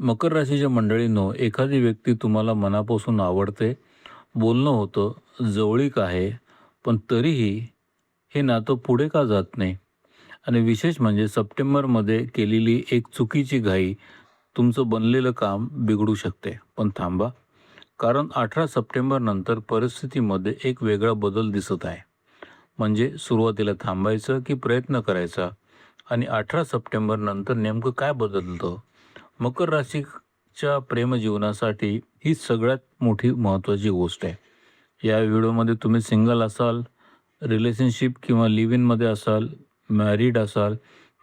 मकर राशीच्या मंडळींनो, एखादी व्यक्ती तुम्हाला मनापासून आवडते, बोलणं होतं, जवळीक आहे, पण तरीही हे नातं पुढे का जात नाही? आणि विशेष म्हणजे सप्टेंबरमध्ये केलेली एक चुकीची घाई तुमचं बनलेलं काम बिघडू शकते. पण थांबा, कारण 18 सप्टेंबर नंतर परिस्थितीमध्ये एक वेगळा बदल दिसत आहे. म्हणजे सुरुवातीला थांबायचं की प्रयत्न करायचा? आणि 18 सप्टेंबर नंतर नेमकं काय बदलतं? मकर राशीच्या प्रेमजीवनासाठी ही सगळ्यात मोठी महत्त्वाची गोष्ट आहे. या व्हिडिओमध्ये तुम्ही सिंगल असाल, रिलेशनशिप किंवा लिव्ह इनमध्ये असाल, मॅरिड असाल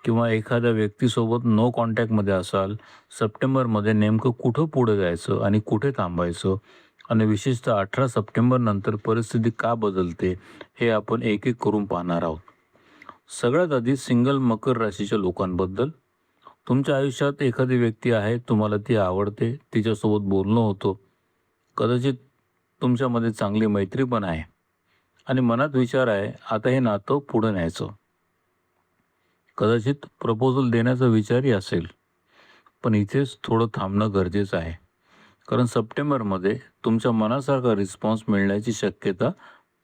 किंवा एखाद्या व्यक्तीसोबत नो कॉन्टॅक्टमध्ये असाल, सप्टेंबरमध्ये नेमकं कुठं पुढे जायचं आणि कुठे थांबायचं आणि विशेषतः 18 सप्टेंबर नंतर परिस्थिती का बदलते, हे आपण एक-एक करून पाहणार आहोत. सगळ्यात आधी सिंगल मकर राशीच्या लोकांबद्दल. तुमच्या आयुष्यात एखादी व्यक्ती आहे, तुम्हाला ती आवडते, तिच्यासोबत बोलणं होतं. कदाचित तुमच्यामध्ये चांगली मैत्री पण आहे आणि मनात विचार आहे, आता हे नातं पुढे न्यायचं. कदाचित प्रपोजल देण्याचा विचारही असेल. पण इथेच थोडं थांबणं गरजेचं आहे. कारण सप्टेंबरमध्ये तुमच्या मनासारखा रिस्पॉन्स मिळण्याची शक्यता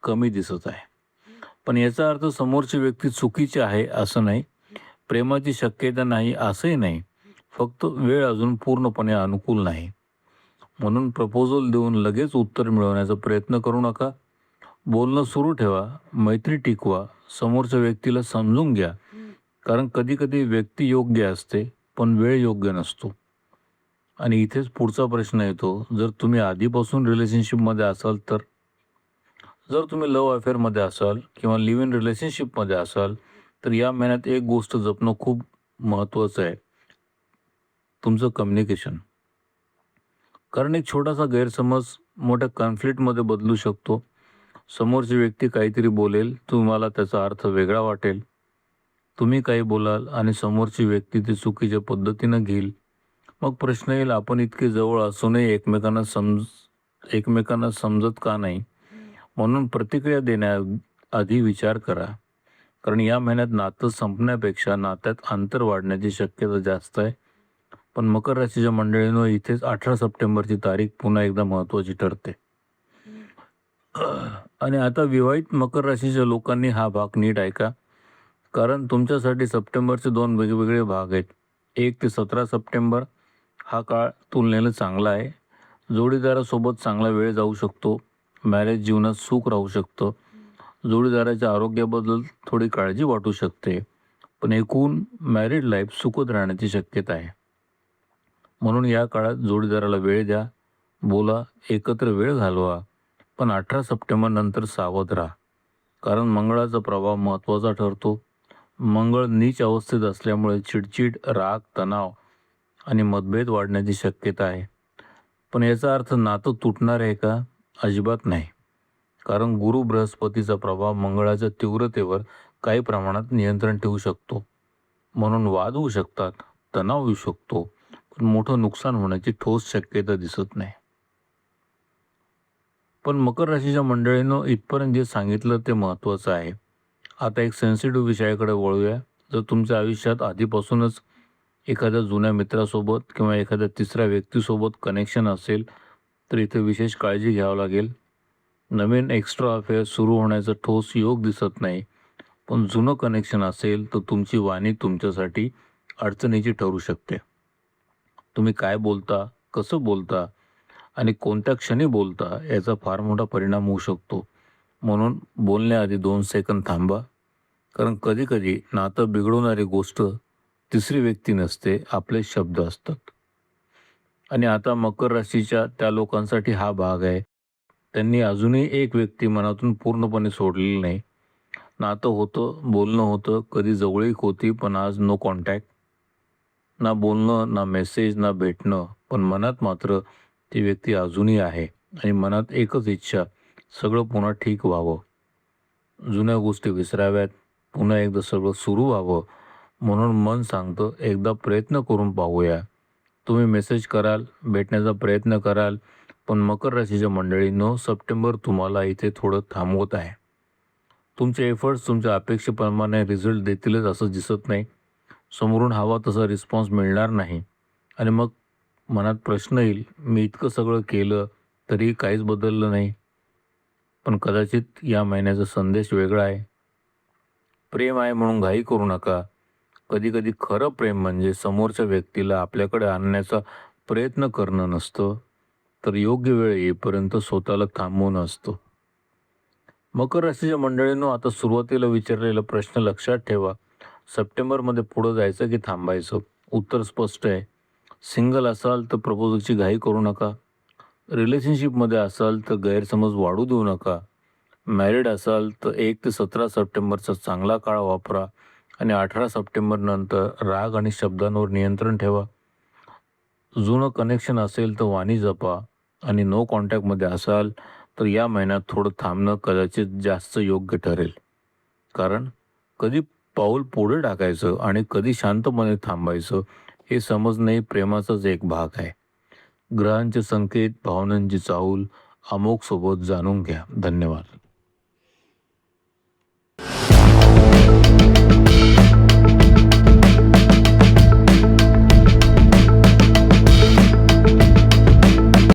कमी दिसत आहे. पण याचा अर्थ समोरची व्यक्ती चुकीची आहे असं नाही. प्रेमाची शक्यता नाही असंही नाही. फक्त वेळ अजून पूर्णपणे अनुकूल नाही. म्हणून प्रपोजल देऊन लगेच उत्तर मिळवण्याचा प्रयत्न करू नका. बोलणं सुरू ठेवा, मैत्री टिकवा, समोरच्या व्यक्तीला समजून घ्या. कारण कधी-कधी व्यक्ती योग्य असते, पण वेळ योग्य नसतो. आणि इथेच पुढचा प्रश्न येतो, जर तुम्ही आधीपासून रिलेशनशिपमध्ये असाल तर? जर तुम्ही लव्ह अफेअरमध्ये असाल किंवा लिव्ह इन रिलेशनशिपमध्ये असाल, तर या महिन्यात एक गोष्ट जपणं खूप महत्त्वाचं आहे, तुमचं कम्युनिकेशन. कारण एक छोटासा गैरसमज मोठ्या कॉन्फ्लिक्टमध्ये बदलू शकतो. समोरची व्यक्ती काहीतरी बोलेल, तुम्हाला त्याचा अर्थ वेगळा वाटेल. तुम्ही काही बोलाल आणि समोरची व्यक्ती ती चुकीच्या पद्धतीनं घेईल. मग प्रश्न येईल, आपण इतके जवळ असूनही एकमेकांना समजत का नाही? म्हणून प्रतिक्रिया देण्याआधी विचार करा. कारण या महिन्यात नातं संपण्यापेक्षा नात्यात अंतर वाढण्याची शक्यता जास्त आहे. पण मकर राशीच्या मंडळींनो, इथेच 18 सप्टेंबरची तारीख पुन्हा एकदा महत्त्वाची ठरते. आणि आता विवाहित मकर राशीच्या लोकांनी हा भाग नीट ऐका. कारण तुमच्यासाठी सप्टेंबरचे 2 वेगवेगळे भाग आहेत. 1 ते 17 सप्टेंबर हा काळ तुलनेनं चांगला आहे. जोडीदारासोबत चांगला वेळ जाऊ शकतो. मॅरेज जीवनात सुख राहू शकतं. जोडीदाराच्या आरोग्याबद्दल थोडी काळजी वाटू शकते. पण एकूण मॅरिड लाईफ सुखद राहण्याची शक्यता आहे. म्हणून या काळात जोडीदाराला वेळ द्या, बोला, एकत्र वेळ घालवा. पण 18 सप्टेंबर नंतर सावध राहा. कारण मंगळाचा प्रभाव महत्त्वाचा ठरतो. मंगळ नीच अवस्थेत असल्यामुळे चिडचिड, राग, तणाव आणि मतभेद वाढण्याची शक्यता आहे. पण याचा अर्थ नातं तुटणार आहे का? अजिबात नाही. कारण गुरु बृहस्पतीचा प्रभाव मंगळाच्या तीव्रतेवर काही प्रमाणात नियंत्रण ठेवू शकतो. म्हणून वाद होऊ शकतात, तणाव येऊ शकतो, पण मोठं नुकसान होण्याची ठोस शक्यता दिसत नाही. पण मकर राशीच्या मंडळींनो, इथपर्यंत जे सांगितलं ते महत्त्वाचं आहे. आता एक सेन्सिटिव्ह विषयाकडे वळूया. जर तुमच्या आयुष्यात आधीपासूनच एखाद्या जुन्या मित्रासोबत किंवा एखाद्या तिसऱ्या व्यक्तीसोबत कनेक्शन असेल, तर इथे विशेष काळजी घ्यावी लागेल. नवीन एक्स्ट्रा अफेअर सुरू होण्याचा ठोस योग दिसत नाही. पण जुनं कनेक्शन असेल तर तुमची वाणी तुमच्यासाठी अडचणीची ठरू शकते. तुम्ही काय बोलता, कसं बोलता आणि कोणत्या क्षणी बोलता याचा फार मोठा परिणाम होऊ शकतो. म्हणून बोलण्याआधी 2 सेकंद थांबा. कारण कधी-कधी नातं बिघडवणारी गोष्ट तिसरी व्यक्ती नसते, आपले शब्द असतात. आणि आता मकर राशीच्या त्या लोकांसाठी हा भाग आहे. त्यांनी अजूनही एक व्यक्ती मनातून पूर्णपणे सोडलेली नाही. नातं होतं, बोलणं होतं, कधी जवळीक होती, पण आज नो कॉन्टॅक्ट. ना बोलणं, ना मेसेज, ना भेटणं. पण मनात मात्र ती व्यक्ती अजूनही आहे आणि मनात एकच इच्छा, सगळं पुन्हा ठीक व्हावं. जुन्या गोष्टी विसराव्यात, पुन्हा एकदा सगळं सुरू व्हावं. म्हणून मन सांगतं, एकदा प्रयत्न करून पाहूया. तुम्ही मेसेज कराल, भेटण्याचा प्रयत्न कराल, पण मकर राशीच्या मंडळींनो, सप्टेंबर तुम्हाला इथे थोडं थांबवत आहे. तुमचे एफर्ट्स तुमच्या अपेक्षेप्रमाणे रिझल्ट देतीलच असं दिसत नाही. समोरून हवा तसा रिस्पॉन्स मिळणार नाही आणि मग मनात प्रश्न येईल, मी इतकं सगळं केलं तरी काहीच बदललं नाही. पण कदाचित या महिन्याचा संदेश वेगळा आहे. प्रेम आहे म्हणून घाई करू नका. कधी-कधी खरं प्रेम म्हणजे समोरच्या व्यक्तीला आपल्याकडे आणण्याचा प्रयत्न करणं नसतं, तर योग्य वेळ येईपर्यंत स्वतःला थांबवणं असतं. मकर राशीच्या मंडळींनो, आता सुरुवातीला विचारलेला प्रश्न लक्षात ठेवा. सप्टेंबरमध्ये पुढं जायचं की थांबायचं? उत्तर स्पष्ट आहे. सिंगल असाल तर प्रपोजलची घाई करू नका. रिलेशनशिपमध्ये असाल तर गैरसमज वाढू देऊ नका. मॅरिड असाल तर 1 ते 17 सप्टेंबरचा चांगला काळ वापरा आणि 18 सप्टेंबरनंतर राग आणि शब्दांवर नियंत्रण ठेवा. जुनं कनेक्शन असेल तर वाणी जपा आणि नो कॉन्टॅक्टमध्ये असाल तर या महिन्यात थोडं थांबणं कदाचित जास्त योग्य ठरेल. कारण कधी पाऊल पुढे टाकायचं आणि कधी शांतपणे थांबायचं हे समजणे प्रेमाचाच एक भाग आहे. ग्रहांचे संकेत, भावनांची चाहूल अमोघ सोबत जाणून घ्या. धन्यवाद.